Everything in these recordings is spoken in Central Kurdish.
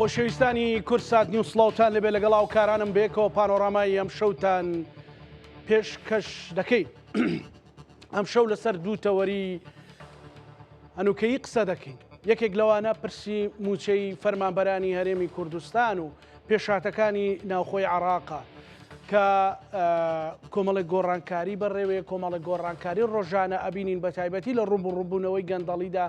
خۆشەویستانی کورسات نیوسڵاوتان لەبێ لەگەڵاو کارانم بێکەوە پانۆڕامای ئەم شەوتان پێشکەش دەکەین. ئەم شەو لەسەر دوو تەوەری هەنووکەیی قسە دەکەین. یەکێک لەوانە پرسی موچەی فەرمانبەرانی هەرێمی کوردستان و پێشاتەکانی ناوخۆی عێراقە کە کۆمەڵێک گۆڕانکاری بەڕێوەیە کۆمەڵێک گۆڕانکاری ڕۆژانە ئەبینین بە تایبەتی لە ڕووبوونەوەی گەندەڵیدا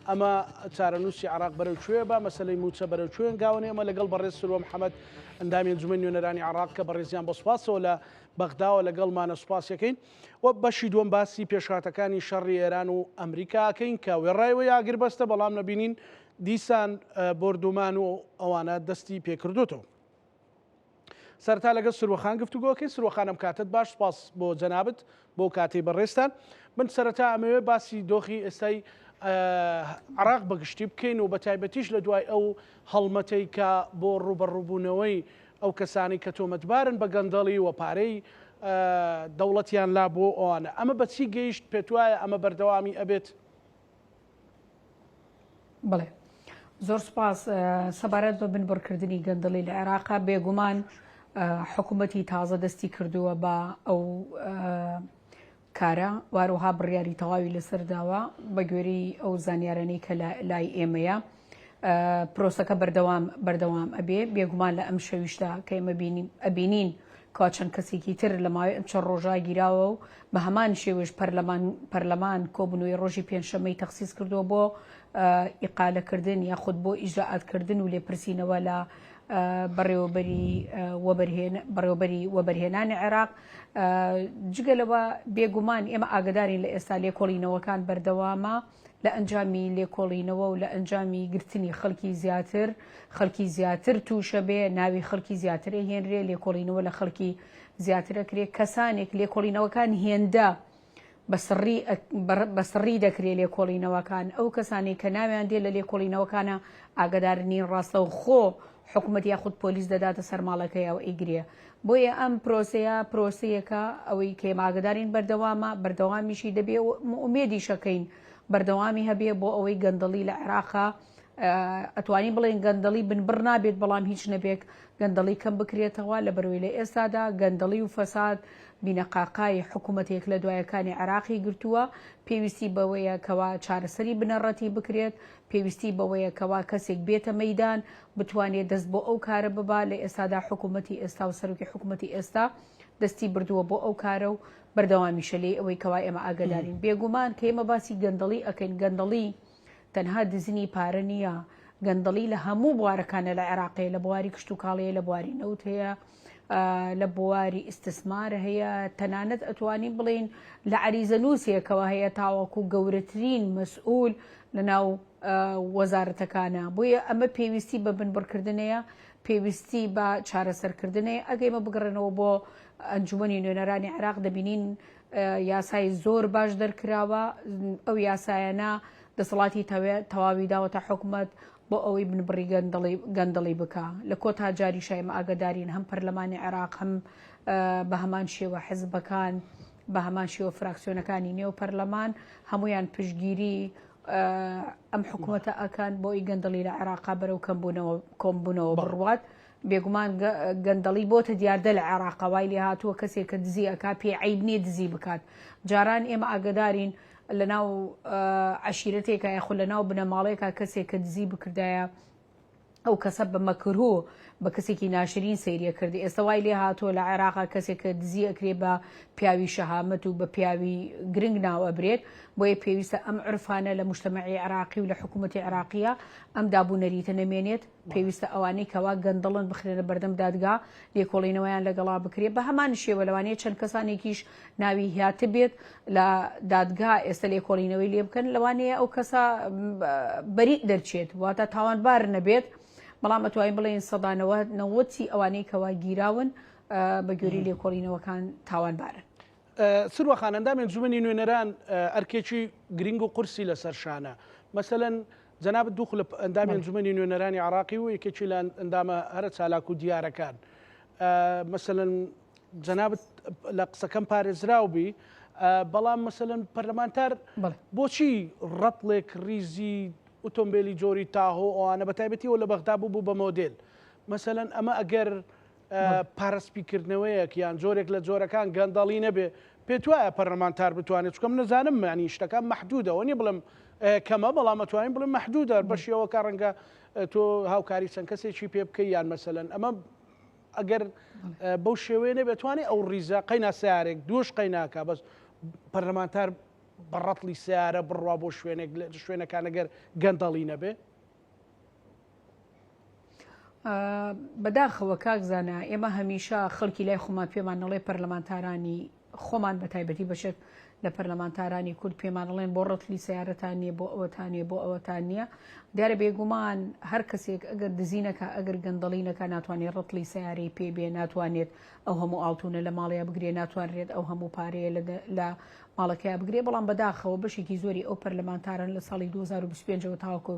ئەمە چارەنووسی عێراق بەرەوچوێ بە مەسلەی موچە بەرەوچوێن گاونێ ئەمە لەگەڵ بەڕێز سروە محەممەد ئەندامی ئەنجومەن نوێنەرانی عێراق کە بەڕێزیان بۆ سوپاسەوە لە بەغداوە لەگەڵمانە سوپاسەکەین و بەشی دووەم باسی پێشاتەکانی شەڕی ئێران و ئەمریکاکەین کە وێڕایەوە یاگربەستە بەڵام نەبینین دیسان بردومان و ئەوانە دەستی پێکردوتەوە. سەرتا لەگەڵ سروەخان گفتوگۆکەی سروەخانم کاتت باش سپاس بۆ جەنابەت بۆ کاتەی بەڕێستان. من سەرەتا ئەمەوێ باسی دۆخی ئێستای عێراق بەگشتی بکەین و بە تایبەتیش لە دوای ئەو هەڵمەتەی کە بۆ ڕوبەڕووبوونەوەی ئەو کەسانی کە تۆمەتبارن بە گەندەڵی و پارەی دەوڵەتیان لا بۆ ئەوانە ئەمە بەچی گەیشت پێت وایە ئەمە بەردەوامی ئەبێت؟ بڵێ زۆر سپاس. سەبارەت بە بنبڕکردنی گەندەڵی لە عێراقا بێگومان حکوومەتی تازە دەستی کردووە بە ئەو کارە واروها بڕیاری تەواوی لەسەرداوە بە گوێری ئەو زانیارانەی کە لای ئێمەیە پرۆسەکە بەردەوام ئەبێ بێگومان لە ئەم شەویشدا کە ئێمە ئەبینین کا چەند کەسێکی تر لە ماوەی ئەم چەند ڕۆژا گیراوە و بە هەمان شێوەش پەرلەمان کۆبنەوەی ڕۆژی پێنجشەممەی تەخسیس کردووە بۆ ئیقالەکردن یاخود بۆ ئیجراعاتکردن و لێپرسینەوە لە بەڕێوەبەری وەبەرهێنانی عێراق. جگەلەوە بێگومان ئێمە ئاگدارین لە ئێستا لێکۆڵینەوەکان بەردەوامە لە ئەنجامی لێکۆڵینەوە و لە ئەنجامی گرتنی خەڵکی زیاتر تووشە بێ ناوی خەڵکی زیاتر هێنرێ لێکۆڵینەوە لە خەڵکی زیاترەکرێ کەسانێک لێکۆڵینەوەکان هێندا بەسڕی دەکرێت لێکۆڵینەوەکان ئەو کەسانی کە ناویان دێ لە لێکۆڵینەوەکانە ئاگدارنی ڕاستە و خۆ حکوومەت یاخود پۆلیس دەداتە سەرماڵەکەیەوە ئیگرێ. بۆیە ئەم پرۆسەیەکە ئەوەی کە ئاگدارین بەردەوامیشی دەبێ ئومێدی شەکەین بەردەوامی هەبێ بۆ ئەوەی گەندەڵی لە عێراقا ئەتوانی بڵێن گەندەڵی بنبڕ نابێت بەڵام هیچ نەبێت گەندەڵی کەم بکرێتەوە لە بەروی لە ئێستادا گەندەڵی و فەساد بینەقاقای حکوومەتێک لە دوایەکانی عێراقی گرتووە پێویستی بەوەیە کەوا چارەسەری بنەڕەتی بکرێت پێویستی بەوەیە کەوا کەسێک بێتە مەیدان بتوانێت دەست بۆ ئەو کارە ببا لە ئێستادا حکوومەتی ئێستا و سەرۆکی حکوومەتی ئێستا دەستی بردووە بۆ ئەو کارە و بەردەوامیشە لێ ئەوەی کەوا ئێمە ئاگدارین. بێگومان کە ئێمە باسی گەندەڵی ئەکەین گەندەڵی تەنها دزنی پارە نییە گەندەڵی لە هەموو بوارەکانە لە عێراقی لە بواری کشت و کاڵەیە لە بواری نەوت هەیە لە بواری ئیستسمار هەیە تەنانەت ئەتوانی بڵین لە عەریزە نووسێکەوە هەیە تاوەکو گەورەترین مەسئول لە ناو وەزارەتەکانە. بۆیە ئەمە پێویستی بە بنبڕکردنەیە پێویستی بە چارەسەرکردنەیە ئەگەیمە بگەڕێنەوە بۆ ئەنجومەنی نوێنەرانی عێراق دەبینین یاسای زۆر باش دەرکراوە ئەو یاسایانە دەسەڵاتی تەواوی داوەتە حکوومەت بۆ ئەوەی بنبڕی گەندەڵی بکە. لە کۆتا جاری شایمە ئاگدارین هەم پەرلەمانی عێراق هەم بە هەمان شێوە حزبەکان بە هەمان شێوە فراکسیۆنەکانی نێو پەرلەمان هەمویان پشتگیری ئەم حکوومەتە ئەکان بۆی گەندەڵی لە عێراقا بەرەو کۆمبوونەوە بڕوات. بێگومان گەندەڵی بۆتە دیاردە لە عێراقا وای لێ هاتووە کەسێک کە دزی ئەکا پێ عیب نییە دزی بکات. جاران ئێمە ئاگدارین لە ناو عەشیرەتێکە یاخود لە ناو بنەماڵەیەکە کەسێک کە دزی بکردایە ئەو کەسە بە مەکروه بە کەسێکی ناشرین سەیریە کردی. ئێستا وای لێ هاتووە لە عێراقا کەسێک کە دزی ئەکرێ بە پیاوی شەهامەت و بە پیاوی گرنگ ناو ئەبرێت. بۆیە پێویستە ئەم عرفانە لە مجتەمەعی عێراقی و لە حکوومەتی عێراقیە ئەم دابوونەریتە نەمێنێت. پێویستە ئەوانەی کەوا گەندەڵن بخرێنە بەردەم دادگا لێکۆڵینەوەیان لەگەڵا بکرێت بە هەمان شێوە لەوانەیە چەند کەسانێکیش ناوی هاتە بێت لە دادگا ئێستا لێکۆڵینەوەی لێ بکەن لەوانەیە ئەو کەسە بەریء دەرچێت واتە تاوانبار نەبێت بەڵام ئەتوانین بڵێن سەدانەوە نەوەتی ئەوانەی کەوا گیراون بە گوێری لێکۆڵینەوەکان تاوانبارن. سروەخان ئەندامی ئەنجومەنی نوێنەران ئەرکێکی گرنگ و قورسی لەسەر شانە مەسەلەن جەنابەت دووخ لە ئەندامی ئەنجومەنی نوێنەرانی عێراقی و یەکێکی لە ئەندامە هەرە چالاک و دیارەکان مەسەلەن جەنابەت لە قسەکەم پارێزراوبی بەڵام مەسەلەن پەرلەمانتار بۆچی ڕەتڵێک ریزی ئۆتۆمبیلی جۆری تاهۆ ئەوانە بە تایبەتیەوە لە بەغدا بوو بە مۆدل مەسەلەن ئەمە ئەگەر پارەسپیکردنەوەیەک یان جۆرێک لە جۆرەکان گەندەڵی نەبێ پێت وایە پەرلەمانتار بتوانێت چکەم نەزانم معنی شتەکان مەحدودەوە نیە بڵم کەمە بەڵام ئەتوانین بڵم مەحدودە بەشیەوە کە ڕەنگە تۆ هاوکاری چەند کەسێکی پێ بکەی یان مەسەلەن ئەمە ئەگەر بەو شێوەیە نەبێتوانێت ئەو ڕیزە قەینا سیارێک دووش قەیناکە بەس پەرلەمانتار بەڕەتلی سیارە بڕوا بۆ شوێنێک شوێنەکان ئەگەر گەندەڵی نەبێ بەداخەوە کاکزانە ئێمە هەمیشە خەڵکی لای خۆمان پێمانەڵێ پەرلەمانتارانی خۆمان بە تایبەتی بەشێت لە پەرلەمانتارانی کورد پێمانەڵێن بۆ ڕەتلی سیارەتان نیە بۆ ئەوەتانە بۆ ئەوەتان نییە دیارە بێگومان هەر کەسێک ئەگەر دزینەکە ئەگەر گەندەڵینەکە ناتوانێت ڕەتلی سیارەی پێبێ ناتوانێت ئەو هەموو ئاڵتونە لە ماڵەیە بگرێ ناتوانرێت ئەو هەموو پارەیە لە ماڵەکەی بگرێ بەڵام بەداخەوە بەشێکی زۆری ئەو پەرلەمانتارن لە ساڵی 2025 تاوەکو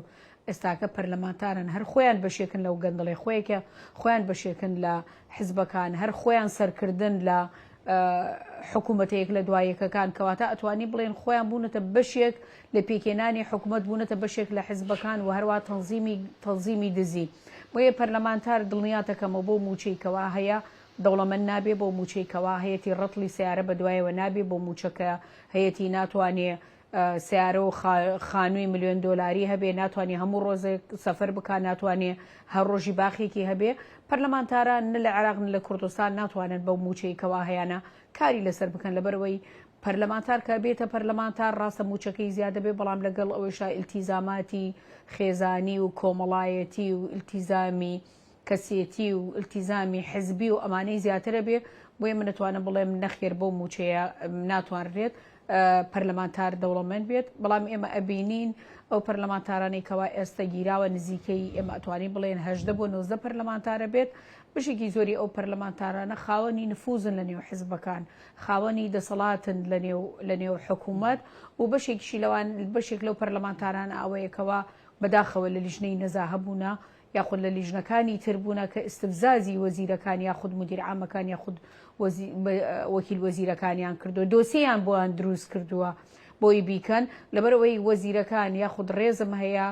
ئێستاکە پەرلەمانتارن هەر خۆیان بەشێکن لەو گەندەڵی خۆیەکە خۆیان بەشێکن لە حزبەکان هەر خۆیان سەرکردن لە حکوومەتەیەک لە دوایەکەکان کەواتە ئەتوانی بڵێن خۆیان بوونەتە بەشێک لە پێکێنانی حکوومەت بوونەتە بەشێک لە حزبەکان و هەروە تەنزیمی دزی بۆیە پەرلەمانتار دڵنیاتەکەمە بۆ موچەیکەوە هەیە دەوڵەمەند نابێ بۆ موچەیکەوە هەیەی ڕەتلی سیارە بە دوایەوە نابێ بۆ موچەکە هەیەی ناتوانێ سیارە و خانووی ملیۆن دۆلاری هەبێ ناتوانێت هەموو ڕۆژێک سەفەر بکات ناتوانێت هەر ڕۆژی باخێکی هەبێ پەرلەمانتاران نە لە عێراق لە کوردستان ناتوانن بەو موچەیکەوە هەیەە کاری لەسەر بکەن لەبەرەوەی پەرلەمانتار کە بێتە پەرلەمانتار ڕاستە موچەکەی زیادە بێ بەڵام لەگەڵ ئەوەیشا ئیلتیزاماتی خێزانی و کۆمەڵایەتی و ئیلتیزامی کەسێتی و ئیلتیزامی حزبی و ئەمانەی زیاترە بێ بۆیە من دەتوانم بڵێم نەخێر بۆ موچەیە ناتوانرێت پەرلەمانتار دەوڵەمەند بێت بەڵام ئێمە ئەبینین ئەو پەرلەمانتارانی کەوا ئێستا گیراوە نزیکەی ئێمە ئەتوانین بڵێن 18 بۆ 19 پەرلەمانتارە بێت بشێکی زۆری ئەو پەرلەمانتارانە خاوەنی نفوزن لە نێو حزبەکان خاوەنی دەسەڵاتن لە نێو حکوومەت و بەشێکیشی لەوان بەشێک لەو پەرلەمانتارانە ئەوەیەکەوە بەداخەوە لە لیژنەی نەزاهەبوونا یاخود لە لیژنەکانی تربوونە کە ئستفزازی وەزیرەکان یاخود مدیر عامەکان یاخود وەکیل وەزیرەکانیان کردو دۆسییان بۆیان دروست کردووە بۆی بیکەن لەبەرەوەی وەزیرەکان یاخود ڕێزم هەیە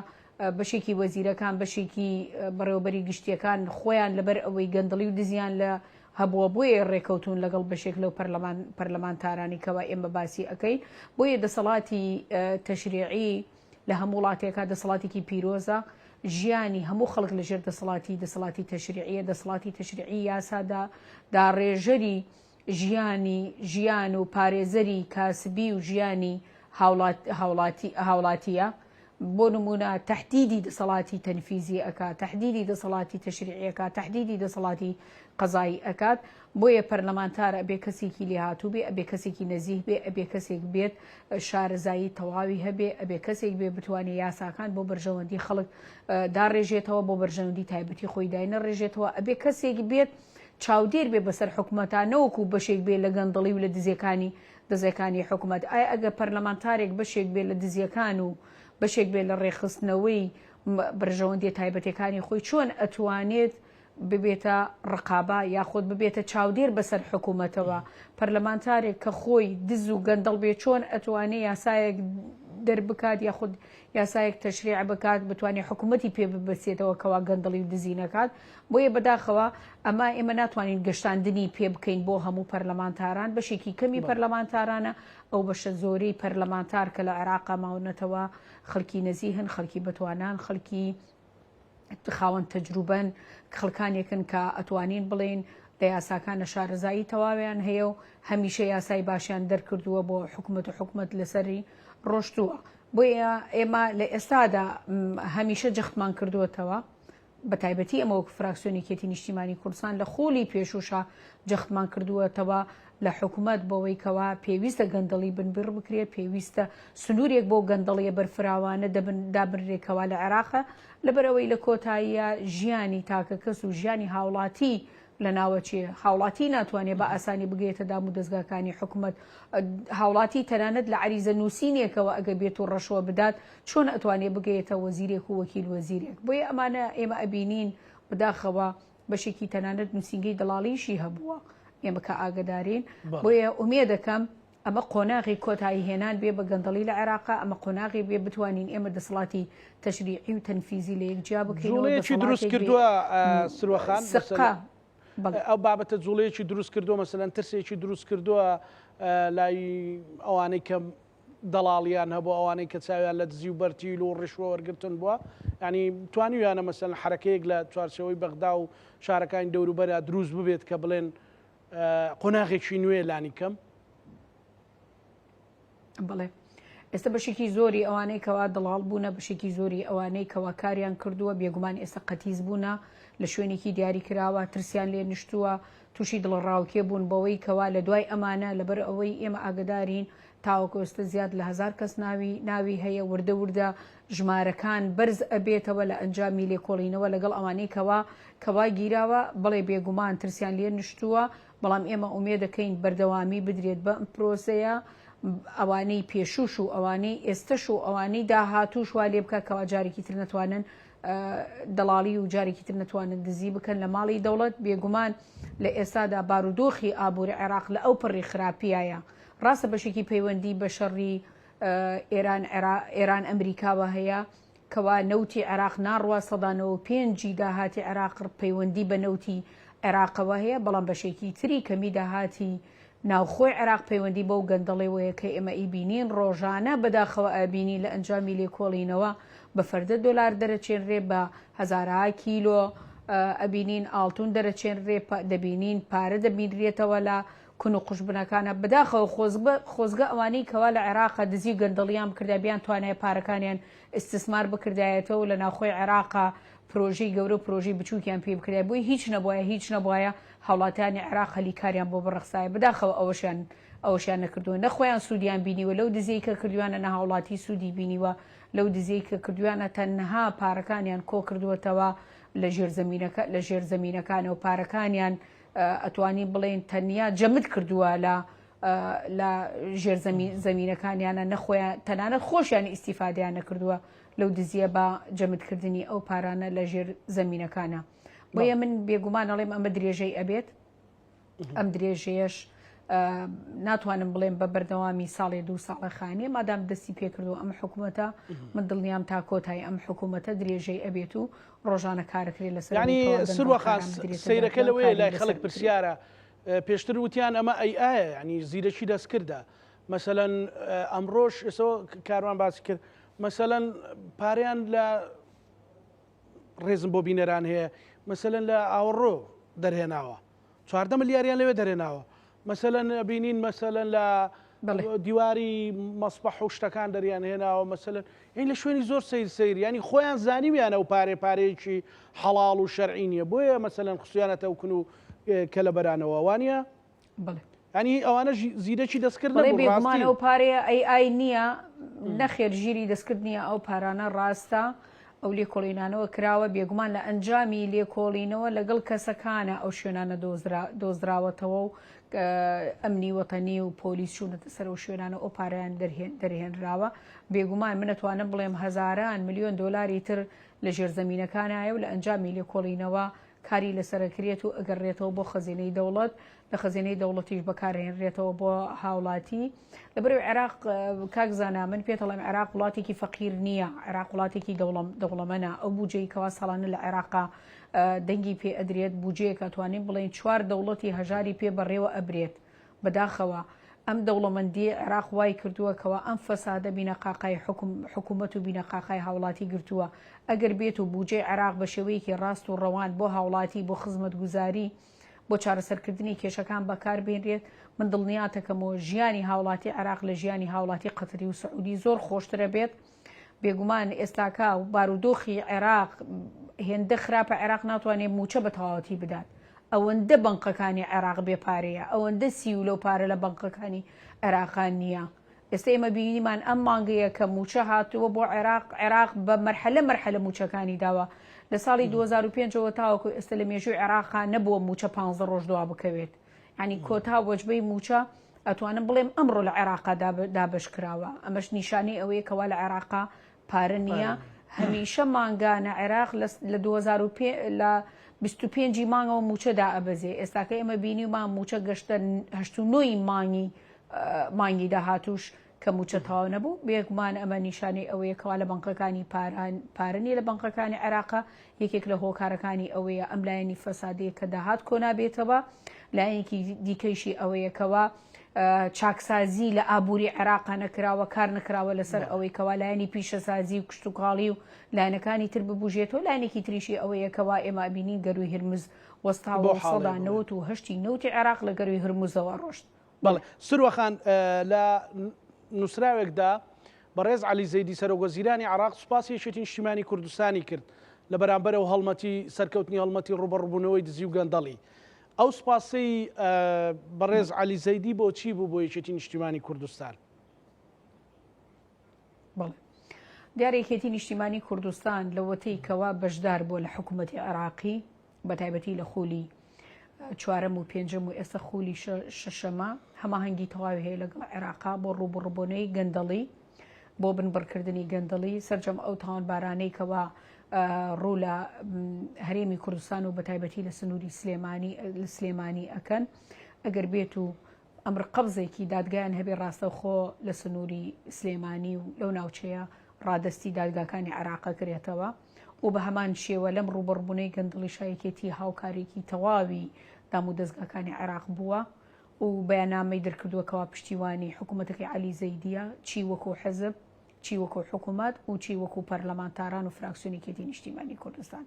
بەشێکی وەزیرەکان بەشێکی بەڕێوەبەری گشتیەکان خۆیان لەبەر ئەوەی گەندەڵی و دزیان لە هەبووە بۆیە ڕێکەوتون لەگەڵ بەشێک لەو پەرلەمانتارانی کەوا ئێمە باسی ئەەکەی بۆیە دەسەڵاتی تەشریعی لە هەموو وڵاتێکە دەسەڵاتێکی پیرۆزە ژیانی هەموو خەڵک لەژێر دەسەڵاتی تەشریعیە دەسەڵاتی تەشریعی یاسادا داڕێژەری ژیان و پارێزەری کاسبی و ژیانی هاوڵاتیە بۆ نمونە تهدیدی دەسەڵاتی تەنفیزی ئەکات تهدیدی دەسەڵاتی تەشریعیەکە تهدیدی دەسەڵاتی قەزایی ئەکات بۆیە پەرلەمانتار ئەبێ کەسێکی لێهاتوو بێ ئەبێ کەسێکی نەزیح بێ ئەبێ کەسێک بێت شارەزایی تەواوی هەبێ ئەبێ کەسێک بێ بتوانێت یاساکان بۆ بەرژەوەندی خەڵک داڕێژێتەوە بۆ بەرژەوەندی تایبەتی خۆی داینە ڕێژێتەوە ئەبێ کەسێکی بێت چاودێر بێ بەسەر حکوومەتانەوەکو بەشێک بێ لە گەندەڵی و لە دزیەکانی حکوومەت ئایا ئەگە پەرلەمانتارێک بەشێک بێ لە دزیەکان و بەشێک بێ لە ڕێخستنەوەی بەرژەوەندی تایبەتەکانی خۆی چۆن ئەتوانێت ببێتە ڕقابە یاخود ببێتە چاودێر بەسەر حکوومەتەوە پەرلەمانتارێک کە خۆی دز و گەندەڵ بێ چۆن ئەتوانێت یاسایەک دەربکات یاخود یاسایەک تەشریع بکات بتوانێت حکوومەتی پێ ببەسێتەوە کەوا گەندەڵی و دزی نەکات بۆیە بەداخەوە ئەمە ئێمە ناتوانین گەشتاندنی پێ بکەین بۆ هەموو پەرلەمانتاران بەشێکی کەمی پەرلەمانتارانە ئەو بەشە زۆرەی پەرلەمانتار کە لە عێراقا ماونەتەوە خەڵکی نەزیهن خەڵکی بەتوانان خەڵکی خاوەن تەجروبەن خەڵکانێکن کە ئەتوانین بڵێن لە یاساکانە شارەزایی تەواویان هەیە و هەمیشە یاسای باشیان دەرکردووە بۆ حکوومەت لەسەری ڕۆشتووە بۆیە ئێمە لە ئێستادا هەمیشە جەختمان کردووەتەوە بە تایبەتی ئەمە وەک فراکسیۆنێکێتی نیشتیمانی کوردستان لە خۆلی پێشوشە جەختمان کردووەتەوە لە حکوومەت بۆەوەی کەوا پێویستە گەندەڵی بنبر بکرێت پێویستە سنوورێک بۆ گەندەڵیە بەرفراوانە دابنرێکەوە لە عێراقە لەبەرەوەی لە کۆتاییە ژیانی تاکە کەس و ژیانی هاوڵاتی لە ناوەچێ هاوڵاتی ناتوانێت بە ئاسانی بگێتە دام و دەستگاکانی حکوومەت هاوڵاتی تەنانەت لە عریزە نووسینێکەوە ئەگە بێت و ڕەشەوە بدات چۆن ئەتوانێت بگەیتە وەزیرێک و وەکیل وەزیرێک بۆیە ئەمانە ئێمە ئەبینین بداخەوە بەشێکی تەنانەت نووسینگەی دڵاڵیشی هەبووە ئێمە کە ئاگدارین بۆیە ئومێ دەکەم ئەمە قۆناغی کۆتایی هێنان بێ بە گەندەڵی لە عێراقا ئەمە قۆناغی بێ بتوانین ئێمە دەسەڵاتی تەشریعی و تەنفیزی لە یەکجیا بکەین جوڵەیەکی دروست کردووە سروەخان ئەو بابەتە جوڵەیەکی دروست کردووە مەسەلەن ترسێکی دروست کردووە لای ئەوانەی کە دەڵاڵیان هەبوو ئەوانەی کە چاویان لە دزی و بەرتیل و ڕشوە وەرگتن بووە ینی توانیویانە مەسەلەن حرەکەیەک لە چوارچەوەی بەغدا و شارەکانی دەوروبەرە دروست ببێت کە بڵێن قۆناغێکی نوێ لانی کەم بڵێ ئێستا بەشێکی زۆری ئەوانەی کەوا دڵال بوونە بەشێکی زۆری ئەوانەی کەوا کاریان کردووە بێگومان ئێستا قەتیز بوونە لە شوێنێکی دیاری کراوە ترسیان لێ نیشتووە تووشی دڵڕاوکێ بوون بەوەی کەوا لە دوای ئەمانە لەبەر ئەوەی ئێمە ئاگدارین تاوەکو ئێستا زیاد لە 1000 کەس ناوی هەیە وردە وردە ژمارەکان بەرز ئەبێتەوە لە ئەنجامی لێکۆڵینەوە لەگەڵ ئەوانەی کەوا گیراوە بڵێ بێگومان ترسیان لێ نیشتووە بەڵام ئێمە ئومێ دەکەین بەردەوامی بدرێت بە پرۆسەیە ئەوانەی پێشوش و ئەوانەی ئێستش و ئەوانەی داهاتوش وا لێ بکە کەوا جارێکی تر نەتوانن دەڵاڵی و جارێکی تر نەتوانن دزی بکەن لە ماڵی دەوڵەت بێگومان لە ئێستادا بارودۆخی ئابووری عێراق لە ئەو پڕی خراپیایە ڕاستە بەشێکی پەیوەندی بە شەڕی ئێران ئەمریکاوە هەیە کەوا نەوتی عێراق ناڕوا سەدانەوە پێنجی داهاتی عێراق پەیوەندی بە نەوتی عێراقەوە هەیە بەڵام بەشێکی تری کەمی داهاتی ناوخۆی عێراق پەیوەندی بەو گەندەڵێەوەیە کە ئێمە ئیبینین ڕۆژانە بەداخەوە ئابینی لە ئەنجامی لێکۆڵینەوە بە فەردە دۆلار دەرەچێنرێ بە هەزارها کیلۆ ئەبینین ئاڵتون دەرەچێنرێ دەبینین پارە دەبینرێتەوە لە کون و قوشبنەکانە بەداخەوە خۆزگە ئەوانەی کەوا لە عێراقا دزی گەندەڵیان بکردا بیان توانای پارەکانیان استثمار بکردایەتەوە لە ناوخۆی عێراقا پرۆژەی گەورە و پرۆژەی بچووکیان پێ بکرای بۆی هیچ نەبووە هاوڵاتیانی عێراق هەلیکاریان بۆ بڕخسایە بەداخەوە ئەوەشیان نەکردووە نەخۆیان سوودیان بینیوە لەو دزەی کە کردوانە نە هاوڵاتی سوودی بینیوە لەو دزەی کە کردوانە تەنها پارەکانیان کۆ کردووەتەوە لە ژێرزەمینەکانە و پارەکانیان ئەتوانی بڵێن تەنیا جەمت کردووە لە ژێرزەمینەکانیانە نەخۆیان تەنانەت خۆشیان ئیسیفادیان نەکردووە لەو دزیە بە جەمتکردنی ئەو پارانە لە ژێر زەمینەکانە بۆیە من بێگومان ئەڵێم ئەمە درێژەی ئەبێت ئەم درێژەیەش ناتوانم بڵێم بە بەردەوامی ساڵێ 2 ساڵەخانیە مادام دەستی پێکردو ئەم حکوومەتە من دڵنیام تا کۆتایی ئەم حکوومەتە درێژەی ئەبێت و ڕۆژانە کارەکرێت لەسەر ینی سروەخان سەیرەکە لەوەیە لای خەڵک پرسیارە پێشتر وتیان ئەمە ئایە ینی زیرەکی دەستکردە مەسەلەن ئەمڕۆژ ئێسەوە کاروان باسی کرد مەسەلەن پاریان لە ڕێزم بۆ بینەران هەیە مەسەلەن لە ئاوەڕۆ دەرهێناوە 14 ملیاریان لەوێ دەرێناوە مەسەلەن بینین مەسەلەن لە دیواری مەسبەح و شتەکان دەریان هێناوە مەسەلەن این لە شوێنی زۆر سیر ینی خۆیان زانیویانە و پارێکی حەڵاڵ و شەرعی نییە بۆیە مەسەلەن خصوصیانەتە وکن و کە لە بەرانەوە وانە ینی ئەوانە زیرەکی دەستکردن بێگومان ئەو پارەیە ئای نییە نەخێر ژیری دەستکردنیە ئەو پارانە ڕاستە ئەو لێکۆڵینانەوە کراوە بێگومان لە ئەنجامی لێکۆڵینەوە لەگەڵ کەسەکانە ئەو شوێنانە دۆزراوەتەوە و ئەمنی وەتەنی و پۆلیس چوونەتە سەر و شوێنانە ئەو پارەیان دەرهێنراوە بێگومان من نەتوانم بڵێم هەزاران ملیۆن دۆلاری تر لە ژێرزەمینەکانایە و لە ئەنجامی لێکۆڵینەوە کاری لەسەرکرێت و ئەگەڕێتەوە بۆ خەزینەی دەوڵەت لە خەزینەی دەوڵەتیش بەکارهێنرێتەوە بۆ هاوڵاتی لەبەرەوەی عێراق کاک زانا من پێتەڵێم عێراق وڵاتێکی فەقیر نییە عێراق وڵاتێکی دەوڵەمەنە ئەو بودجەی کەوا ساڵانە لە عێراقا دەنگی پێ ئەدرێت بودجەیەکە توانین بڵێن 4 دەوڵەتی هەژاری پێ بەڕێوە ئەبرێت بەداخەوە ئەم دەوڵەمەندی عێراق وای کردووەکەوە ئەم فەسادە بینەقاقای حکوومەت و بینەقاقای هاوڵاتی گرتووە ئەگەر بێت و بودجەی عێراق بە شێوەیەکی ڕاست و ڕەوان بۆ هاوڵاتی بۆ خزمەتگوزاری بۆ چارەسەرکردنی کێشەکان بەکاربێنرێت من دڵنیاتەکەمەوە ژیانی هاوڵاتی عێراق لە ژیانی هاوڵاتی قەتری و سعودی زۆر خۆشترە بێت بێگومان ئێستاکە و بارودۆخی عێراق هێندە خراپە عێراق ناتوانێت موچە بە تەواوەتی بدات ئەوەندە بەنقەکانی عێراق بێپارەیە ئەوەندە سی لەو پارە لە بەنقەکانی عێراقان نییە ئێستا ئێمە بینیمان ئەم مانگەیە کە موچە هاتووە بۆ عێراق بە مەرحەلە موچەکانی داوە لە ساڵی 2005ەوە تاوەکو ئێستا لە مێژووی عێراقا نەبووە موچە 15 ڕۆژ دوا بکەوێت ینی کۆتا وەجبەی موچە ئەتوانم بڵێم ئەمڕۆ لە عێراقا دابش کراوە ئەمەش نیشانەی ئەوەیە کەوا لە عێراقا پارە نییە هەمیشە مانگانە عێراق لە 25 مانگەوە موچەدا ئەبەزێ ئێستاکە ئێمە بینیمان موچە گەشتە 89 مانگی مانگی داهاتوش کە موچە تەواو نەبوو بێگومان ئەمە نیشانەی ئەوەیەکەوا لە بەنکەکانی پارەنی لە بەنکەکانی عێراقا یەکێک لە هۆکارەکانی ئەوەیە ئەم لایەنی فەسادەیە کە داهات کۆنابێتەوە لایەنێکی دیکەیشی ئەوەیەکەوە چاکسازی لە ئابووری عێراقا نەکراوە کار نەکراوە لەسەر ئەوەی کەوا لایەنی پیشەسازی و کشتتوکاڵی و لایەنەکانی تر ببوژێتەوە لایەنێکی تریشی ئەوەیەکەوا ئێمە بینین گەروی هرمز وەستاوە سەدا 98 نەوتی عێراق لە گەروی هرمزەوە ڕۆشت. بەڵێ سروەخان لە نووسراوێکدا بەڕێز عەلی زەیدی سەرۆکوەزیرانی عێراق سوپاسی یەکێتی نیشتیمانی کوردستانی کرد لە بەرامبەرەوە هەڵمەتی سەرکەوتنی هەڵمەتی ڕوبەڕووبوونەوەی دزی و گەندەڵی. ئەو سوپاسی بەڕێز عەلی زەیدی بۆ چی بوو بۆ یەکێتی نیشتیمانی کوردستان؟ بەڵێ دیارە یەکێتی نیشتیمانی کوردستان لە وەتەی کەوا بەشدار بۆ لە حکوومەتی عێراقی بە تایبەتی لە خولی چوارەم و پێنجەم و ئێستا خولی شەشەمە هەماهەنگی تەواوی هەیە لەگەڵ عێراقا بۆ ڕوبەڕووبوونەوەی گەندەڵی بۆ بنبڕکردنی گەندەڵی سەرجەم ئەو تاوانبارانەی کەوا ڕوو لە هەرێمی کوردستان و بە تایبەتی لە سنووری سلێمانی ئەکەن ئەگەر بێت و ئەمر قەبزێکی دادگایان هەبێ ڕاستەوخۆ لە سنووری سلێمانی و لەو ناوچەیە ڕادستی دادگاکانی عێراقا کرێتەوە و بە هەمان شێوە لەم ڕوبەڕبوونەی گەندڵی شایەکێتی هاوکارێکی تەواوی دام و دەستگاکانی عێراق بووە و بەیاننامەی دەرکردووەکەوا پشتیوانی حکوومەتەکەی عەلی زەیدیە چی وەکو حزب چی وەکو حکوومەت و چی وەکو پەرلەمانتاران و فراکسیۆنێکێتی نیشتیمانی کوردستان.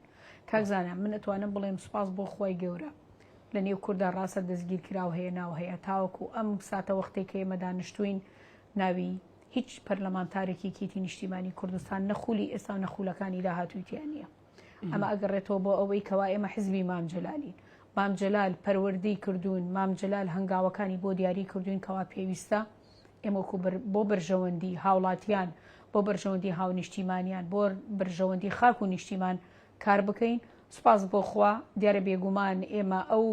کاکزانە من ئەتوانم بڵێم سوپاس بۆ خۆی گەورە لە نێو کووردا ڕاستە دەستگیر کراو هەیە ناو هەیە تاوەکو ئەم ساتە وەختێک کە ئێمە دانیشتوین ناوی هیچ پەرلەمانتارێکی کێتی نیشتیمانی کوردستان نەخولی ئێستا و نەخولەکانی داهاتوویتیان نییە. ئەمە ئەگەڕێتەوە بۆ ئەوەی کەوا ئێمە حزبی مام جەلالین. مام جەلال پەروەردەی کردوون، مام جەلال هەنگاوەکانی بۆ دیاری کردوین کەوا پێویستە ئێمە بۆ بەرژەوەندی هاوڵاتیان بۆ بەرژەوەندی هاونیشتیمانیان بۆ بەرژەوەندی خاک و نیشتیمان کار بکەین. سوپاس بۆ خوا دیارە بێگومان ئێمە ئەو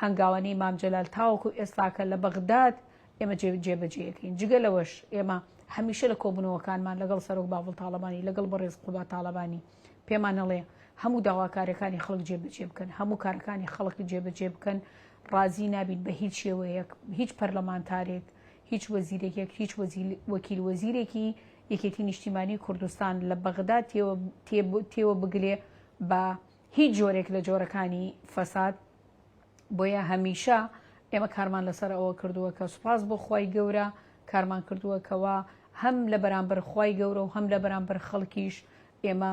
هەنگاوانەی مام جەلال تاوەکو ئێستاکە لە بەغداد ئێمە جێبەجێەکەین. جگە لەوەش ئێمە هەمیشە لە کۆبوونەوەکانمان لەگەڵ سەرۆک باوڵ تاڵەبانی لەگەڵ بەڕێز قوبا تاڵەبانی پێمانەڵێ هەموو داواکارەکانی خەڵک جێبەجێ بکەن، هەموو کارەکانی خەڵک جێبەجێ بکەن، ڕازی نابین بە هیچ شێوەیەک هیچ پەرلەمانتارێک هیچ وەزیرێکێک هیچ وەکیل وەزیرێکی یەکێتی نیشتیمانی کوردستان لە بەغداد تێوە بگرێ بە هیچ جۆرێک لە جۆرەکانی فەساد. بۆیە هەمیشە ئێمە کارمان لەسەر ئەوە کردووە کە سوپاس بۆ خی گەورە کارمان کردووەکەوە هەم لە بەرامبەر خی گەورە و هەم لە بەرامبەر خەڵکیش ئێمە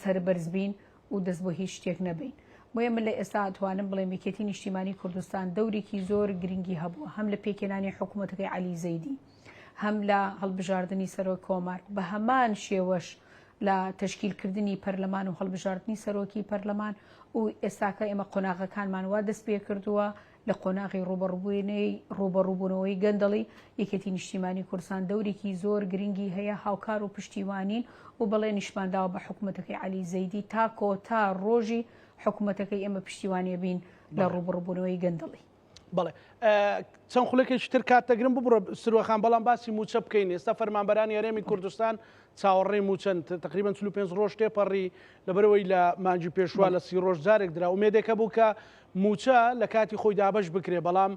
سەربەرزبین و دەست بۆ هیچ شتێک نەبین. بۆیە من لە ئێستا ئەتوانم بڵێم یەکێتی نیشتیمانی کوردستان دەورێکی زۆر گرنگی هەبووە هەم لە پێکێنانی حکوومەتەکەی عەلی زەیدی هەم لە هەڵبژاردننی سەرۆک کۆمار بە هەمان شێوەش لە تشکیلکردنی پەرلەمان و هەڵبژاردننی سەرۆکی پەرلەمان و ئێستاکە ئێمە قۆناغەکانمان وا دەست پێ کردووە لە قۆناغی ڕوبەڕووبوونەوەی گەندەڵی یەکێتی نیشتیمانی کوردستان دەورێکی زۆر گرنگی هەیە هاوکار و پشتیوانین و بەڵێ نیشمانداوە بە حکوومەتەکەی عەلی زەیدی تا کۆتا ڕۆژی حکوومەتەکەی ئێمە پشتیوانێ بین لە ڕوبەڕووبوونەوەی گەندەڵی. بەڵێ چەند خولێکێکی تر کاتەگرم ببڕە سروەخان بەڵام باسی موچە بکەین. ئێستا فەرمانبەرانی هەرێمی کوردستان چاوەڕێی موچەن تقریبا 45 ڕۆژ تێپەڕی لەبەرەوەی لە مانجی پێشوا لە 30 ڕۆژ جارێک درا ومێدێکە بوو کە موچە لە کاتی خۆی دابش بکرێ بەڵام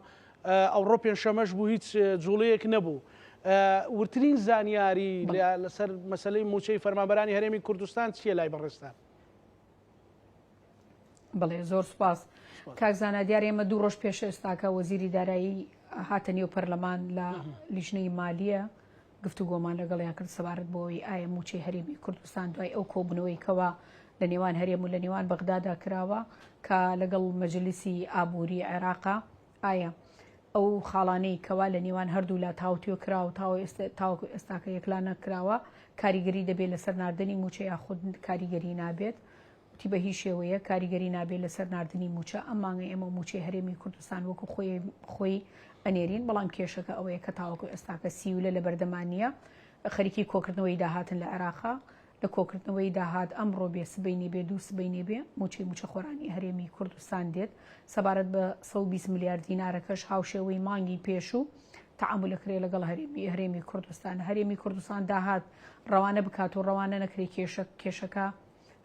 ئەوڕۆ پێنجشەمەش بوو هیچ جوڵەیەک نەبوو. ورترین زانیاری لەسەر مەسەلەی موچەی فەرمانبەرانی هەرێمی کوردستان چییە لای بەڕێستان؟ بڵێ زۆر سوپاس کاکزانە دیار ئێمە 2 ڕۆژ پێش ئێستاکە وەزیری دارایی هاتە نێو پەرلەمان لە لیژنەی مالیە گفتوگۆمان لەگەڵیان کرد سەبارەت بۆەوەی ئایا موچەی هەرێمی کوردستان دوای ئەو کۆبوونەوەی کەوا لە نێوان هەرێم و لە نێوان بەغدادا کراوە کە لەگەڵ مەجلیسی ئابووری عێراقا ئایا ئەو خاڵانەی کەوا لە نێوان هەردوو لا تاوتیۆ کراوە تاوەکو ئێستاکە یەکلان نەکراوە کاریگەری دەبێت لەسەر ناردنی موچە یاخود کاریگەری نابێت تی بە هیچ شێوەیە کاریگەری نابێت لەسەر ناردنی موچە ئەمانگە ئێمە موچەی هەرێمی کوردستان وەکو خۆی ئەنێرین بەڵام کێشەکە ئەوەیە کە تاوەکو ئێستاکە سیولە لە بەردەمانیە خەریکی کۆکردنەوەی داهاتن لە عێراقا لە کۆکردنەوەی داهات ئەمڕۆ بێ سبەینێ بێ دوو سبەینێ بێ موچە خۆرانی هەرێمی کوردستان دێت سەبارەت بە 120 میلیارد دینارەکەش هاوشێوەی مانگی پێش و تعاملەکرێ لەگەڵ هەرێمی کوردستان هەرێمی کوردستان داهات ڕەوانە بکات و ڕەوانە نەکرێ کێشەکە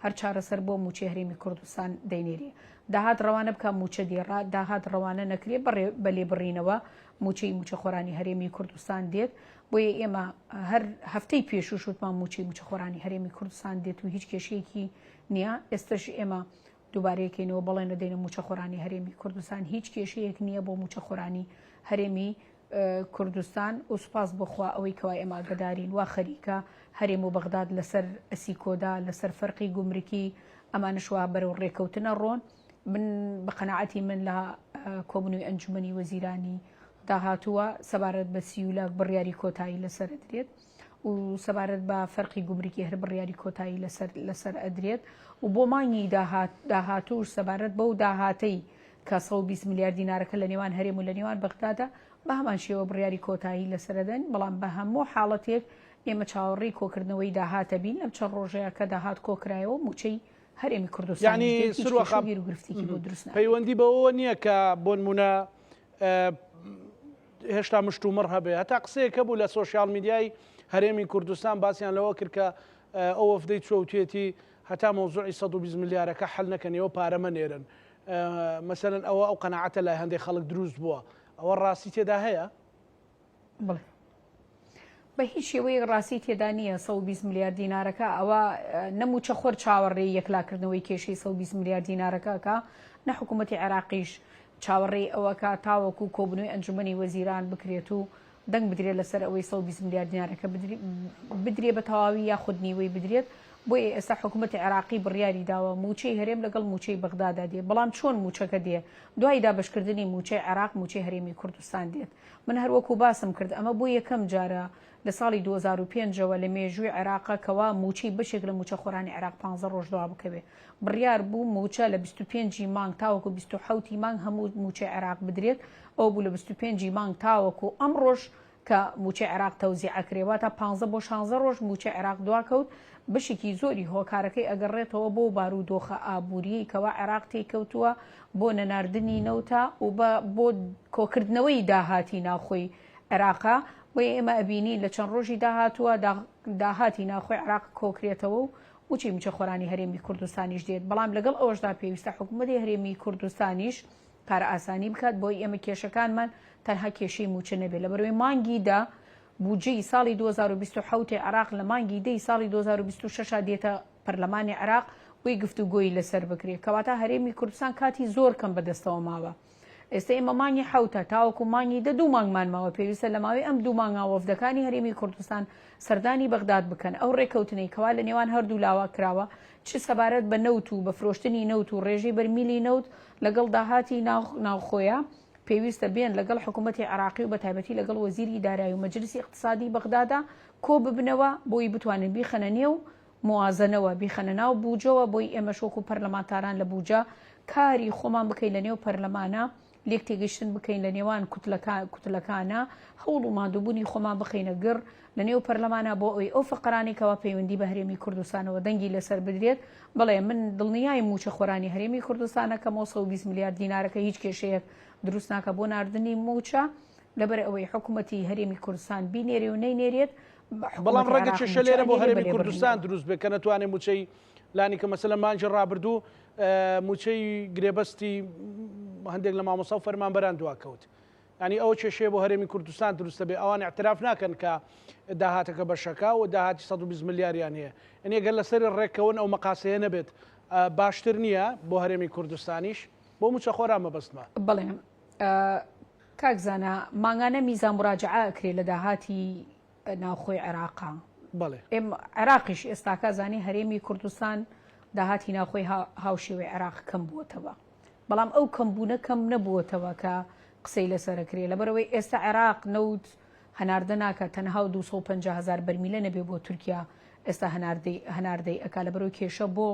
هەر چارەسەر بۆ موچەی هەرێمی کوردستان دەینێری داهات ڕەوانە بکە موچە دیێڕا داهات ڕەوانە نەکرێ بە لێبڕینەوە موچەی موچەخۆرانی هەرێمی کوردستان دێت بۆیە ئێمە هەر هەفتەی پێشوو شوتمان موچەی موچەخۆرانی هەرێمی کوردستان دێت و هیچ کێشەیەکی نییە. ئێستش ئێمە دووبارەیەکەینەوە بەڵێنە دێنە موچەخۆرانی هەرێمی کوردستان هیچ کێشەیەک نییە بۆ موچەخۆرانی هەرێمی کوردستان و سوپاس بخوا ئەوەی کەوا ئێمە ئاگدارین وا خەریکە هەرێم و بەغداد لەسەر ئەسیکۆدا لەسەر فەرقی گومرکی ئەمانشوا بەرەو ڕێکەوتنە ڕۆن من بە قەنەعەتی من لە کۆبنەوەی ئەنجومەنی وەزیرانی داهاتووە سەبارەت بە سیولاک بڕیاری کۆتایی لەسەر ئەدرێت و سەبارەت بە فەرقی گومرکی هەر بڕیاری کۆتایی لەسەر ئەدرێت و بۆ مانگی داهاتووش سەبارەت بەو داهاتەی کە 120 میلیارد دینارەکە لە نێوان هەرێم و لە نێوان بەغدادە بە هەمان شێوە بڕیاری کۆتایی لەسەردەن بەڵام بە هەموو حاڵەتێک ئێمە چاوەڕێی کۆکردنەوەی داهاتە بین لەم چەند ڕۆژەیە کە داهات کۆکرایەوە موچەی هەرێمی کوردستان یعنی گرفتێکی بۆ دروست پەیوەندی بەوە نییە کە بۆ نمونە هێشتا مشتومڕ هەبێ هەتا قسەیەکە بوو لە سۆشیال میدیای هەرێمی کوردستان باسییان لەوە کرد کە ئەو وەفدەی چۆوتێتی هەتا مۆزوعی 120 میلیارەکە حل نەکەنەوە پارەمە نێرن مەسەرەن ئەو قەنەعەتە لای هەندێک خەڵک دروست بووە ئەوە ڕاستی تێدا هەیە؟ بڵێ بە هیچ شێوەیە ڕاستی تێدا نییە 120 میلیارد دینارەکە ئەوە نەموچە خۆر چاوەڕێی یەکلاکردنەوەی کێشەی 120 میلیارد دینارەکەکە نە حکوومەتی عێراقیش چاوەڕێی ئەوەکە تاوەکو کۆبنەوەی ئەنجومەنی وەزیران بکرێت و دەنگ بدرێت لەسەر ئەوەی 120 میلیارد دینارەکە بدرێت بە تەواوی یاخود نیوەی بدرێت بۆیە ئێستا حکوومەتی عێراقی بڕیاری داوە موچەی هەرێم لەگەڵ موچەی بەغدادا دێ بەڵام چۆن موچەکە دێ دوای دابشکردنی موچەی عێراق موچەی هەرێمی کوردستان دێت من هەروەکو باسم کرد ئەمە بۆ یەکەم جارە لە ساڵی 2005ەوە لە مێژووی عێراقا کەوا موچەی بەشێک لە موچەخۆرانی عێراق 15 ڕۆژ دوا بکەوێ بڕیار بوو موچە لە 25 مانگ تاوەکو 27 مانگ هەموو موچەی عێراق بدرێت ئەو بوو لە 25 مانگ تاوەکو ئەم ڕۆژ کە موچەی عێراق تەوزیع ئەکرێوە تا 15 بۆ 16 ڕۆژ موچەی عێراق دواکەوت بشێکی زۆری هۆکارەکەی ئەگەڕێتەوە بۆ بارودۆخە ئابووری کەوا عێراق تێکەوتووە بۆ نەناردنی نەوتە و بۆ کۆکردنەوەی داهاتی ناوخۆی عێراقا بۆ ئێمە ئەبینی لە چەند ڕۆژی داهاتووە داهاتی ناوخۆی عێراق کۆکرێتەوە و موچەی موچەخۆرانی هەرێمی کوردستانیش دێت بەڵام لەگەڵ ئەوەشدا پێویستە حکوومەتی هەرێمی کوردستانیش کارە ئاسانی بکات بۆی ئێمە کێشەکانمان تەنها کێشەی موچە نەبێت لە بەروەی مانگیدا بودجەی ساڵی 2027 عراق لە مانگی دەی ساڵی 2026 دێتە پەرلەمانی عراق بۆی گفتوگۆیی لەسەر بکرێت کەواتە هەرێمی کوردستان کاتی زۆر کەم بەدەستەوە ماوە ئێستا ئێمە مانگی حوتە تاوەکو مانگی دوو مانگمان ماوە پێویستە لە ماوەی ئەم دوو مانگا وەفدەکانی هەرێمی کوردستان سەردانی بەغداد بکەن ئەو ڕێکەوتنەی کەوا لە نێوان هەردوو لاوا کراوە چ سەبارەت بە نەوت و بە فرۆشتنی نەوت و ڕێژەی بەرمیلی نەوت لەگەڵ داهاتی ناوخۆیە پێویستە بێن لەگەڵ حکوومەتی عراقی و بە تایبەتی لەگەڵ وەزیری دارایی و مەجلیسی اقتصادی بەغدادا کۆ ببنەوە بۆی بتوانن بیخەنە نێو موازنەوە بیخەنە ناو بوجەوە بۆی ئێمە شۆک و پەرلەمانتاران لە بوجە کاری خۆمان بکەین لە نێو پەرلەمانە لێک تێگەشتن بکەین لە نێوان کوتلەکانە هەوڵ و مادووبوونی خۆمان بخەینە گڕ لە نێو پەرلەمانە بۆ ئەوی ئەو فەقەرانێکەوە پەیوەندی بە هەرێمی کوردستانەوە دەنگی لەسەر بدرێت بڵێ من دڵنیای موچەخۆرانی هەرێمی کوردستانە کە 120 میلیارد دینارەکە هیچ کێشەیەک دروست ناکە بۆ ناردنی موچە لەبەر ئەوەی حکوومەتی هەرێمی کوردستان بینێری و نەینێرێت بەڵام ڕەنگە چێشە لێرە بۆ هەرێمی کوردستان دروست بێت کە نەتوانێت موچەی لانی کە مەسەلەن مانجی ڕابردوو موچەی گرێبەستی هەندێک لە مامۆستا و فەرمانبەران دواکەوت ینی ئەوە کێشەیە بۆ هەرێمی کوردستان دروستە بێ ئەوان اعتراف ناکەن کە داهاتەکە بەشەکە و داهاتی 120 میلیاریان هەیە ئەنی ئەگەر لەسەر ڕێکەون ئەو مەقاسەیە نەبێت باشتر نییە بۆ هەرێمی کوردستانیش بۆ موچەخۆران مەبەستمە بڵێ کاکزانە ماگانە میزان مراجعە ئەکرێت لە داهاتی ناوخۆی عێراقا بڵێ ئێم عێراقیش ئێستاکە زانی هەرێمی کوردستان داهاتی ناوخۆی هاوشێوەی عێراق کەم بووتەوە بەڵام ئەو کەمبوونە کەم نەبووتەوە کە قسەی لەسەرکرێ لەبەرەوەی ئێستا عێراق نەوت هەناردە ناکە تەنها 250,000 بەرمیلە نەبێ بۆ تورکیا ئێستا هەناردەی ئەکا لەبەرەوەی کێشە بۆ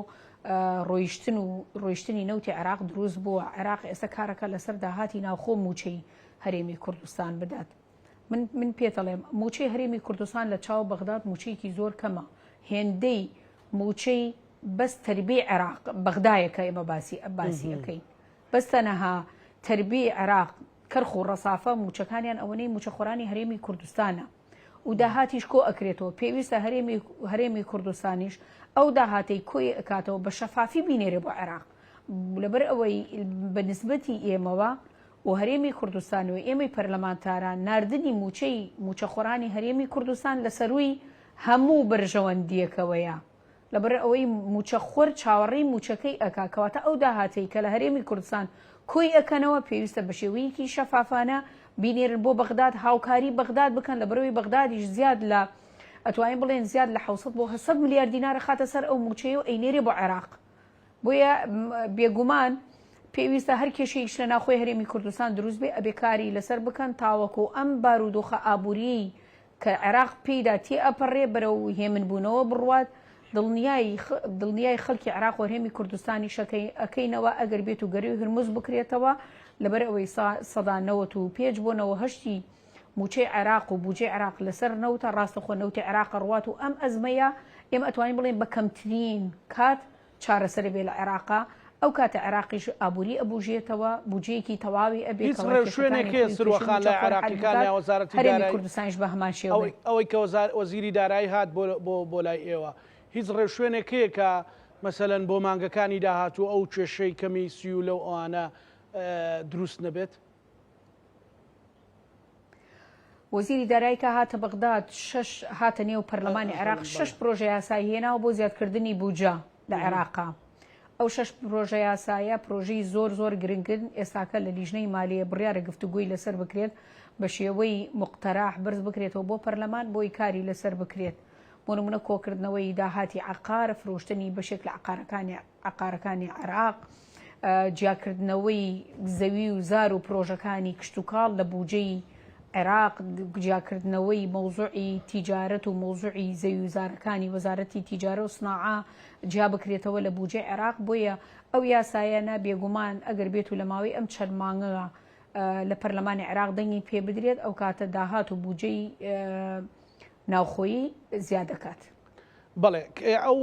ڕۆیشتنی نەوتی عێراق دروست بووە عێراق ئێستا کارەکە لەسەر داهاتی ناوخۆ موچەی هەرێمی کوردستان بدات من پێتەڵێم موچەی هەرێمی کوردستان لە چاو بەغداد موچەیەکی زۆر کەمە هێندەی موچەی بەس تەربیە عێراق بەغدایەکە ئێمە باسیەکەین بەس تەنەها تەربیە عێراق کەرخ و ڕەسافە موچەکانیان ئەوەنەی موچەخۆرانی هەرێمی کوردستانە و داهاتیش کۆ ئەکرێتەوە پێویستە هەرێمی کوردستانیش ئەو داهاتەی کۆی ئەکاتەوە بە شەفافی بینێرە بۆ عێراق لەبەر ئەوەی بە نسبەتی ئێمەوە و هەرێمی کوردستان و ئێمەی پەرلەمانتاران ناردنی موچەخۆرانی هەرێمی کوردستان لە سەروی هەموو بەرژەوەندیەکەوەیە لەبەر ئەوەی موچەخۆر چاوەڕێی موچەکەی ئەکا کەواتە ئەو داهاتەی کە لە هەرێمی کوردستان کۆی ئەکەنەوە پێویستە بە شێوەیەکی شەفافانە بینێرن بۆ بەغداد هاوکاری بەغداد بکەن لە بەرەوەی بەغدادیش زیاد لە ئەتوانین بڵێن زیاد لە 600 بۆ 700 میلیارد دینارە خاتە سەر ئەو موچەیە و ئەینێرێ بۆ عێراق بۆیە بێگومان پێویستە هەر کێشەیەکش لە ناخۆی هەرێمی کوردستان دروست بێ ئەبێ کاری لەسەر بکەن تاوەکو ئەم بارودۆخە ئابووری کە عێراق پێیدا تێ ئەپەڕێ بەرەو هێمنبوونەوە بڕوات دڵنیای خەڵکی عێراق و هەرێمی کوردستانی شەکەی ئەکەینەوە ئەگەر بێت و گەری هرمز بکرێتەوە لەبەر ئەوەی سەدا 95 بۆ 98 موچەی عێراق و بودجێ عێراق لەسەر نەوتە ڕاستەخۆ نەوتی عێراق ڕوات و ئەم ئەزمەیە ئێمە ئەتوانین بڵێن بە کەمترین کات چارەسەر بێ لە عێراقا ئەو کاتە عێراقیش ئابووری ئەبوژێتەوە بودجەیەکی تەواوی ئەبێت شوێنێکی سروەخان لە عێراقیەکانی وەزارەتی هەرێمی کوردستانیش بە هەمان شێوە ئەوەی کە وەزیری دارایی هات بۆ لای ئێوە هیچ ڕێوشوێنێکەیە کە مەسەلەن بۆ مانگەکانی داهاتوو ئەو کێشەی کەمی سیو لەو ئەوانە دروست نەبێت وەزیری دارایی کە هاتە بەغداد هاتە نێو پەرلەمانی عێراق 6 پرۆژە یاسایی هێناوە بۆ زیادکردنی بودجە لە عێراقا ئەو 6 پرۆژە یاسایە پرۆژەی زۆر گرنگن ئێستاکە لە لیژنەی مالیە بڕیارە گفتوگوی لەسەر بکرێت بە شێوەی مقتەراح برز بکرێتەوە بۆ پەرلەمان بۆی کاری لەسەر بکرێت بۆ نمونە کۆکردنەوەی داهاتی عقار فرۆشتنی بەشێک لە عقارەکانی عێراق جیاکردنەوەی زەوی و زار و پرۆژەکانی کشتتوکاڵ لە بودجەی عێراق جیاکردنەوەی مەوزوعی تیجارەت و مەوزوعی زەوی و زارەکانی وەزارەتی تیجارە و سناعا جیا بکرێتەوە لە بودجێ عێراق بۆیە ئەو یاسایانە بێگومان ئەگەر بێت و لە ماوەی ئەم چەند مانگە لە پەرلەمانی عێراق دەنگی پێ بدرێت ئەو کاتە داهات و بودجەی ناوخۆیی زیاد دەکات. بەڵێ ئەو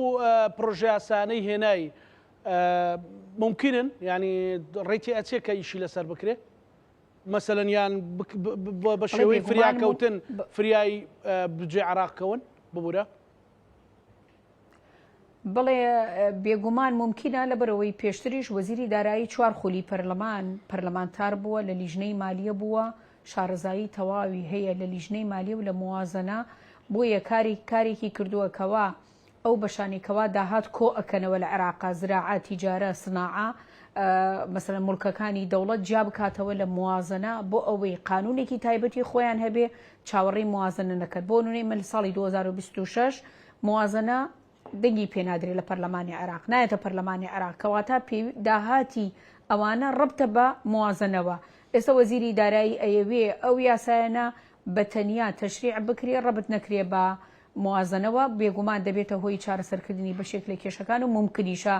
پرۆژە یاسانەی هێنایی ممکنن ینی ڕێتی ئەچێ کە ئیشی لەسەر بکرێت مەسەلەن یان بە شێوەی فریاکەوتن فریای بودجێ عێراقکەون ببوورە بڵێ بێگومان ممکنە لەبەرەوەی پێشتریش وەزیری دارایی 4 خولی پەرلەمانتار بووە لە لیژنەی مالیە بووە شارەزایی تەواوی هەیە لە لیژنەی مالیە و لە موازنە بۆیە کارێکی کردووە کەوا ئەو بەشانێکەوە داهات کۆ ئەکەنەوە لە عێراقا زراعە تیجارە سناعە مەسەلەن مولکەکانی دەوڵەت جیا بکاتەوە لە موازنە بۆ ئەوەی قانونێکی تایبەتی خۆیان هەبێ چاوەڕێی موازنە نەکەت بۆ نوێی من ساڵی 2026 موازنە دەنگی پێنادرێت لە پەرلەمانی عێراق نایەتە پەرلەمانی عێراق کەواتە داهاتی ئەوانە ڕبتە بە موازنەوە ئێستا وەزیری دارایی ئەیەوێ ئەو یاسایانە بە تەنیا تەشریع بکرێ ڕبت نەکرێ بە موازنەوە بێگومان دەبێتە هۆی چارەسەرکردنی بەشێک لە کێشەکان و ممکنیشە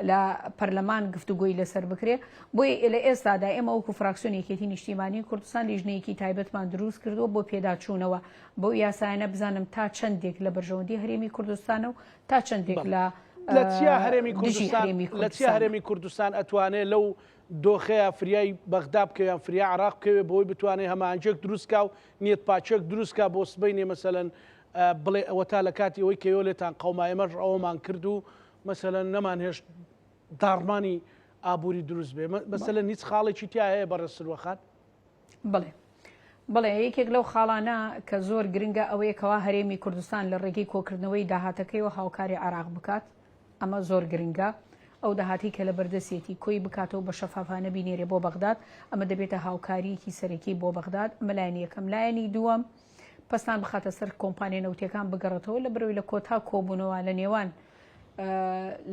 لە پەرلەمان گفتوگۆی لەسەر بکرێ بۆیە لە ئێستادا ئێمە وەکو فراکسیۆنێکی نیشتیمانی کوردستان لیژنەیەکی تایبەتمان دروست کردووە بۆ پێداچوونەوە بەو یاسایانە بزانم تا چەندێک لە بەرژەوەندی هەرێمی کوردستانە و تا چەندێک لە چیا هەرێمی کوردستان ئەتوانێت لەو دۆخەیە فریای بەغدا بکەوێن فریا عێراق بکەوێت بۆی بتوانێت هەمانجێک دروستکە و نیەت پاچێک دروستکە بۆ سبەینێ مەسەلەن بڵێ ئەوە تا لە کاتی ئەوەی کەوە لێتان قەومایەمەش ئەوەمان کرد و مەسەلەن نەمان هێشت داڕمانی ئابووری دروست بێ مەسەلەن هیچ خاڵێکی تیا هەیە بەڕێ سروەخان بڵێ یەکێک لەو خاڵانە کە زۆر گرنگە ئەوەیەکەوە هەرێمی کوردستان لە ڕێگەی کۆکردنەوەی داهاتەکەی و هاوکاری عێراق بکات ئەمە زۆر گرنگە ئەو داهاتی کە لە بەردەسێتی کۆی بکاتەوە بە شەفافانە بینێرێ بۆ بەغداد ئەمە دەبێتە هاوکاریەکی سەرەکی بۆ بەغداد ئەمە لایەن یەکەم لایەنی دووەم پستان بخاتە سەر کۆمپانیە نەوتیەکان بگەڕێتەوە لە بەرەوەی لە کۆتا کۆبوونەوە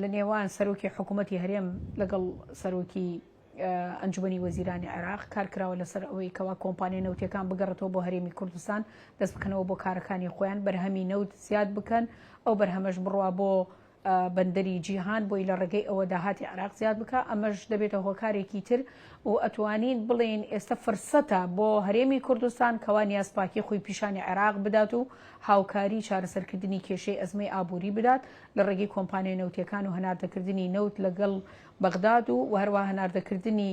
لە نێوان سەرۆکی حکوومەتی هەرێم لەگەڵ سەرۆکی ئەنجومەنی وەزیرانی عێراق کارکراوە لەسەر ئەوەی کەوا کۆمپانیە نەوتیەکان بگەڕێتەوە بۆ هەرێمی کوردستان دەست بکەنەوە بۆ کارەکانی خۆیان بەرهەمی نەوت زیاد بکەن ئەو بەرهەمەش بڕوا بۆ بەندەری جیهان بۆی لە ڕێگەی ئەوە داهاتی عێراق زیاد بکە ئەمەش دەبێتە هۆکارێکی تر و ئەتوانین بڵێن ئێستا فرسەتە بۆ هەرێمی کوردستان کەوا نیازپاکی خۆی پیشانی عێراق بدات و هاوکاری چارەسەرکردنی کێشەی ئەزمەی ئابووری بدات لە ڕێگەی کۆمپانیە نەوتیەکان و هەناردەکردنی نەوت لەگەڵ بەغداد و هەروە هەناردەکردنی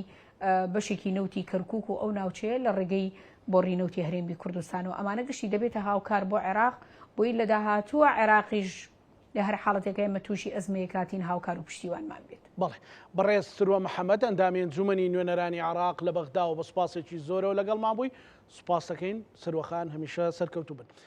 بەشێکی نەوتی کەرکووک و ئەو ناوچەیە لە ڕێگەی بۆڕی نەوتی هەرێمی کوردستان و ئەمانە گشتی دەبێتە هاوکار بۆ عێراق بۆی لە داهاتووە عێراقیش لە هەر حاڵەتێکە ئێمە تووشی ئەزمەیە کاتین هاوکار و پشتیوانمان بێت. بەڵێ بەڕێز سروە محەممەد ئەندامی ئەنجومەنی نوێنەرانی عراق لە بەغدا و بە سوپاسێکی زۆرەوە لەگەڵمان بووی. سوپاس دەکەین سروەخان هەمیشە سەرکەوتوو بن.